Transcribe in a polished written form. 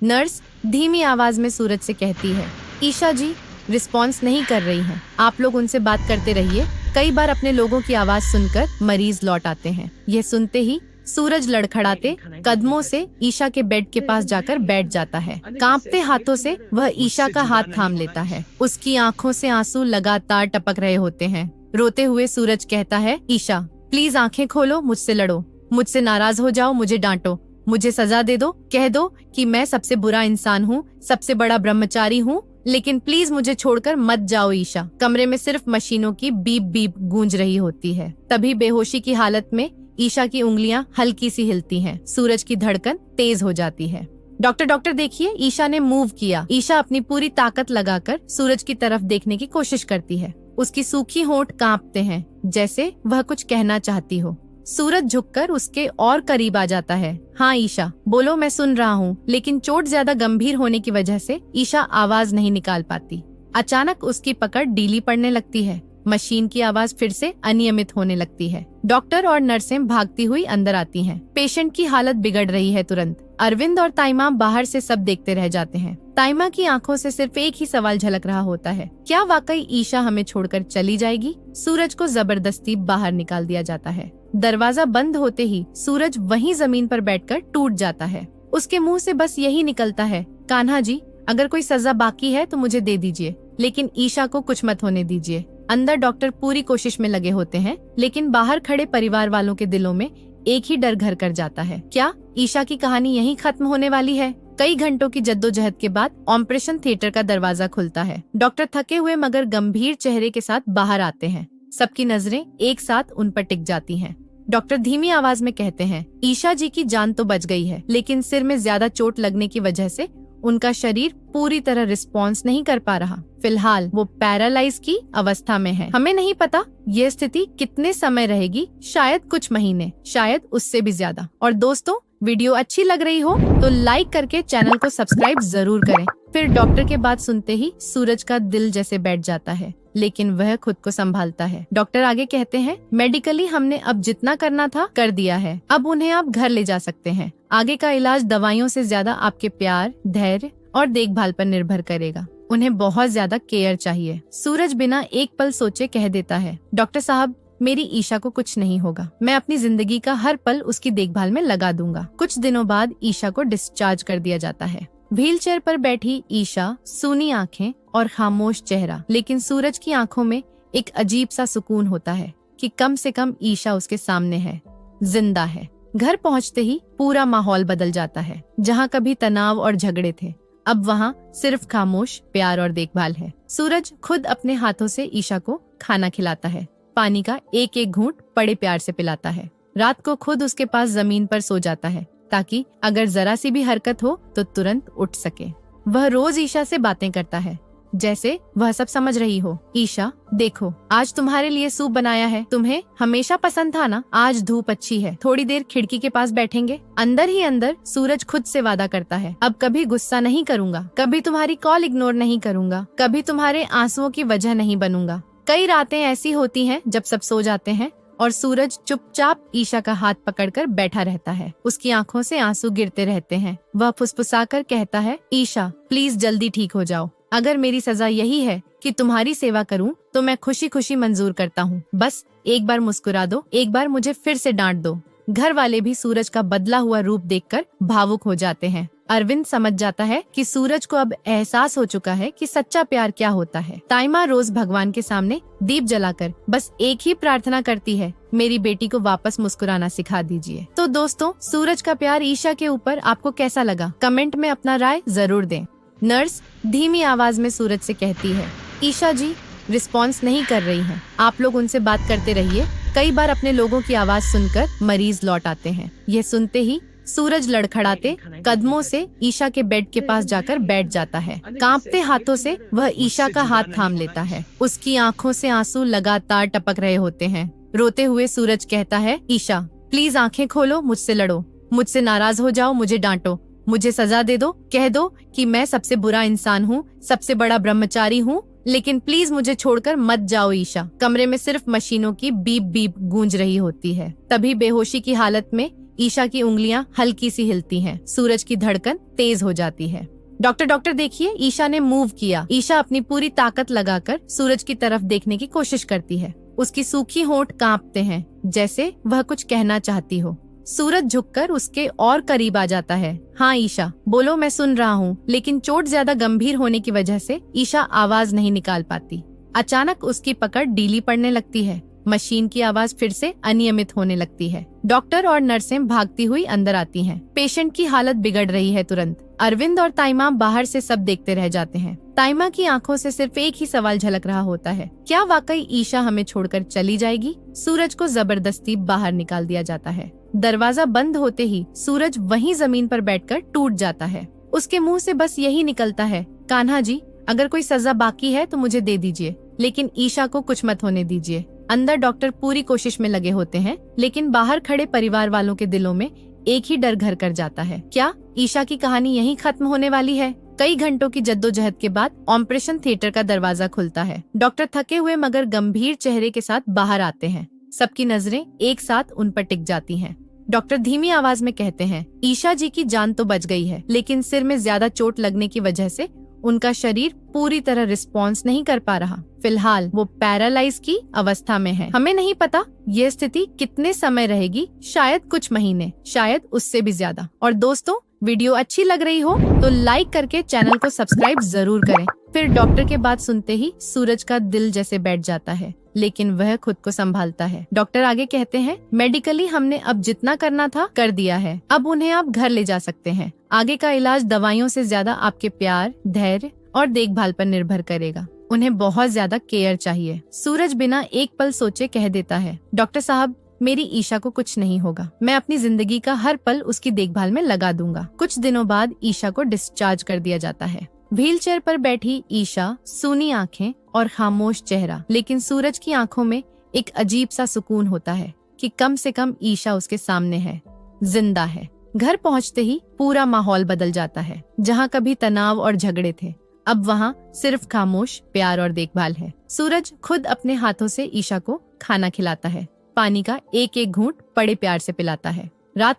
Nurse धीमी आवाज में सूरज से कहती है, ईशा जी रिस्पॉन्स नहीं कर रही हैं। आप लोग उनसे बात करते रहिए। कई बार अपने लोगों की आवाज सुनकर मरीज लौट आते हैं। यह सुनते ही सूरज लड़खड़ाते कदमों से ईशा के बेड के पास जाकर बैठ जाता है। कांपते हाथों से वह ईशा का हाथ थाम लेता है। उसकी आंखों से आंसू लगातार टपक रहे होते हैं। रोते हुए सूरज कहता है, ईशा प्लीज आंखें खोलो, मुझसे लड़ो, मुझसे नाराज हो जाओ, मुझे डांटो, मुझे सजा दे दो, कह दो कि मैं सबसे बुरा इंसान हूँ, सबसे बड़ा ब्रह्मचारी हूँ, लेकिन प्लीज मुझे छोड़कर मत जाओ ईशा। कमरे में सिर्फ मशीनों की बीप बीप गूंज रही होती है। तभी बेहोशी की हालत में ईशा की उंगलियां हल्की सी हिलती हैं। सूरज की धड़कन तेज हो जाती है। डॉक्टर देखिए, ईशा ने मूव किया। ईशा अपनी पूरी ताकत लगाकर सूरज की तरफ देखने की कोशिश करती है। उसकी सूखी होंठ कांपते हैं, जैसे वह कुछ कहना चाहती हो। सूरज झुककर उसके और करीब आ जाता है। हाँ ईशा बोलो, मैं सुन रहा हूँ। लेकिन चोट ज्यादा गंभीर होने की वजह से ईशा आवाज नहीं निकाल पाती। अचानक उसकी पकड़ ढीली पड़ने लगती है। मशीन की आवाज फिर से अनियमित होने लगती है। डॉक्टर और नर्सें भागती हुई अंदर आती हैं। पेशेंट की हालत बिगड़ रही है तुरंत। अरविंद और ताइमा बाहर से सब देखते रह जाते हैं। ताइमा की आंखों से सिर्फ एक ही सवाल झलक रहा होता है, क्या वाकई ईशा हमें छोड़कर चली जाएगी? सूरज को जबरदस्ती बाहर निकाल दिया जाता है। दरवाजा बंद होते ही सूरज वहीं जमीन पर बैठकर टूट जाता है। उसके मुंह से बस यही निकलता है, कान्हा जी अगर कोई सजा बाकी है तो मुझे दे दीजिए, लेकिन ईशा को कुछ मत होने दीजिए। अंदर डॉक्टर पूरी कोशिश में लगे होते हैं, लेकिन बाहर खड़े परिवार वालों के दिलों में एक ही डर घर कर जाता है। क्या ईशा की कहानी यहीं खत्म होने वाली है? कई घंटों की जद्दोजहद के बाद ऑपरेशन थिएटर का दरवाजा खुलता है। डॉक्टर थके हुए मगर गंभीर चेहरे के साथ बाहर आते हैं। सबकी नजरें एक साथ उन पर टिक जाती हैं। डॉक्टर धीमी आवाज में कहते हैं, ईशा जी की जान तो बच गई है, लेकिन सिर में ज्यादा चोट लगने की वजह से उनका शरीर पूरी तरह रिस्पॉन्स नहीं कर पा रहा। फिलहाल वो पैरालाइज की अवस्था में है। हमें नहीं पता ये स्थिति कितने समय रहेगी, शायद कुछ महीने, शायद उससे भी ज्यादा। और दोस्तों, वीडियो अच्छी लग रही हो तो लाइक करके चैनल को सब्सक्राइब जरूर करें। फिर डॉक्टर के बात सुनते ही सूरज का दिल जैसे बैठ जाता है, लेकिन वह खुद को संभालता है। डॉक्टर आगे कहते हैं, मेडिकली हमने अब जितना करना था कर दिया है। अब उन्हें आप घर ले जा सकते हैं। आगे का इलाज दवाइयों से ज्यादा आपके प्यार, धैर्य और देखभाल पर निर्भर करेगा। उन्हें बहुत ज्यादा केयर चाहिए। सूरज बिना एक पल सोचे कह देता है, डॉक्टर साहब मेरी ईशा को कुछ नहीं होगा। मैं अपनी जिंदगी का हर पल उसकी देखभाल में लगा दूंगा। कुछ दिनों बाद ईशा को डिस्चार्ज कर दिया जाता है। व्हीलचेयर पर बैठी ईशा, सूनी आंखें और खामोश चेहरा, लेकिन सूरज की आंखों में एक अजीब सा सुकून होता है कि कम से कम ईशा उसके सामने है, जिंदा है। घर पहुंचते ही पूरा माहौल बदल जाता है। जहां कभी तनाव और झगड़े थे, अब वहां सिर्फ खामोश प्यार और देखभाल है। सूरज खुद अपने हाथों से ईशा को खाना खिलाता है, पानी का एक एक घूंट बड़े प्यार से पिलाता है। रात को खुद उसके पास जमीन पर सो जाता है, ताकि अगर जरा सी भी हरकत हो तो तुरंत उठ सके। वह रोज ईशा से बातें करता है, जैसे वह सब समझ रही हो। ईशा देखो, आज तुम्हारे लिए सूप बनाया है, तुम्हें हमेशा पसंद था ना? आज धूप अच्छी है, थोड़ी देर खिड़की के पास बैठेंगे। अंदर ही अंदर सूरज खुद से वादा करता है, अब कभी गुस्सा नहीं करूंगा, कभी तुम्हारी कॉल इग्नोर नहीं करूंगा, कभी तुम्हारे आंसुओं की वजह नहीं बनूंगा। कई रातें ऐसी होती हैं जब सब सो जाते हैं और सूरज चुपचाप ईशा का हाथ पकड़कर बैठा रहता है। उसकी आंखों से आंसू गिरते रहते हैं। वह फुसफुसाकर कहता है, ईशा प्लीज जल्दी ठीक हो जाओ। अगर मेरी सजा यही है कि तुम्हारी सेवा करूं, तो मैं खुशी खुशी मंजूर करता हूं। बस एक बार मुस्कुरा दो, एक बार मुझे फिर से डांट दो। घर वाले भी सूरज का बदला हुआ रूप देखकर भावुक हो जाते हैं। अरविंद समझ जाता है कि सूरज को अब एहसास हो चुका है कि सच्चा प्यार क्या होता है। ताइमा रोज भगवान के सामने दीप जलाकर बस एक ही प्रार्थना करती है, मेरी बेटी को वापस मुस्कुराना सिखा दीजिए। तो दोस्तों, सूरज का प्यार ईशा के ऊपर आपको कैसा लगा? कमेंट में अपना राय जरूर दें। नर्स धीमी आवाज में सूरज से कहती है, ईशा जी रिस्पॉन्स नहीं कर रही हैं। आप लोग उनसे बात करते रहिए। कई बार अपने लोगों की आवाज सुनकर मरीज लौट आते हैं। यह सुनते ही सूरज लड़खड़ाते कदमों से ईशा के बेड के पास जाकर बैठ जाता है। कांपते हाथों से वह ईशा का हाथ थाम लेता है। उसकी आंखों से आंसू लगातार टपक रहे होते हैं। रोते हुए सूरज कहता है, ईशा प्लीज आंखें खोलो, मुझसे लड़ो, मुझसे नाराज हो जाओ, मुझे डांटो, मुझे सजा दे दो, कह दो कि मैं सबसे बुरा इंसान हूँ, सबसे बड़ा ब्रह्मचारी हूँ, लेकिन प्लीज मुझे छोड़कर मत जाओ ईशा। कमरे में सिर्फ मशीनों की बीप बीप गूंज रही होती है। तभी बेहोशी की हालत में ईशा की उंगलियां हल्की सी हिलती हैं। सूरज की धड़कन तेज हो जाती है। डॉक्टर देखिए, ईशा ने मूव किया। ईशा अपनी पूरी ताकत लगाकर सूरज की तरफ देखने की कोशिश करती है। उसकी सूखी होंठ कांपते हैं, जैसे वह कुछ कहना चाहती हो। सूरज झुककर उसके और करीब आ जाता है। हाँ ईशा, बोलो, मैं सुन रहा हूँ। लेकिन चोट ज्यादा गंभीर होने की वजह से ईशा आवाज नहीं निकाल पाती। अचानक उसकी पकड़ ढीली पड़ने लगती है। मशीन की आवाज फिर से अनियमित होने लगती है। डॉक्टर और नर्सें भागती हुई अंदर आती हैं। पेशेंट की हालत बिगड़ रही है तुरंत। अरविंद और ताइमा बाहर से सब देखते रह जाते हैं। ताइमा की आंखों से सिर्फ एक ही सवाल झलक रहा होता है, क्या वाकई ईशा हमें छोड़कर चली जाएगी? सूरज को जबरदस्ती बाहर निकाल दिया जाता है। दरवाजा बंद होते ही सूरज वहीं जमीन पर बैठकर टूट जाता है। उसके मुंह से बस यही निकलता है, कान्हा जी, अगर कोई सजा बाकी है तो मुझे दे दीजिए, लेकिन ईशा को कुछ मत होने दीजिए। अंदर डॉक्टर पूरी कोशिश में लगे होते हैं, लेकिन बाहर खड़े परिवार वालों के दिलों में एक ही डर घर कर जाता है। क्या ईशा की कहानी यहीं खत्म होने वाली है? कई घंटों की जद्दोजहद के बाद ऑपरेशन थिएटर का दरवाजा खुलता है। डॉक्टर थके हुए मगर गंभीर चेहरे के साथ बाहर आते हैं। सबकी नजरें एक साथ उन पर टिक जाती हैं। डॉक्टर धीमी आवाज में कहते हैं, ईशा जी की जान तो बच गई है, लेकिन सिर में ज्यादा चोट लगने की वजह से उनका शरीर पूरी तरह रिस्पॉन्स नहीं कर पा रहा। फिलहाल वो पैरालाइज की अवस्था में है। हमें नहीं पता ये स्थिति कितने समय रहेगी, शायद कुछ महीने, शायद उससे भी ज्यादा। और दोस्तों, वीडियो अच्छी लग रही हो तो लाइक करके चैनल को सब्सक्राइब जरूर करें। फिर डॉक्टर के बात सुनते ही सूरज का दिल जैसे बैठ जाता है, लेकिन वह खुद को संभालता है। डॉक्टर आगे कहते हैं, मेडिकली हमने अब जितना करना था कर दिया है, अब उन्हें आप घर ले जा सकते हैं। आगे का इलाज दवाइयों से ज्यादा आपके प्यार, धैर्य और देखभाल पर निर्भर करेगा। उन्हें बहुत ज्यादा केयर चाहिए। सूरज बिना एक पल सोचे कह देता है, डॉक्टर साहब, मेरी ईशा को कुछ नहीं होगा। मैं अपनी जिंदगी का हर पल उसकी देखभाल में लगा दूंगा। कुछ दिनों बाद ईशा को डिस्चार्ज कर दिया जाता है। व्हीलचेयर पर बैठी ईशा, सूनी आंखें और खामोश चेहरा, लेकिन सूरज की आंखों में एक अजीब सा सुकून होता है कि कम से कम ईशा उसके सामने है, जिंदा है। घर पहुंचते ही पूरा माहौल बदल जाता है। जहां कभी तनाव और झगड़े थे, अब वहां सिर्फ खामोश प्यार और देखभाल है। सूरज खुद अपने हाथों से ईशा को खाना खिलाता है, पानी का एक एक घूंट बड़े प्यार से पिलाता है। रात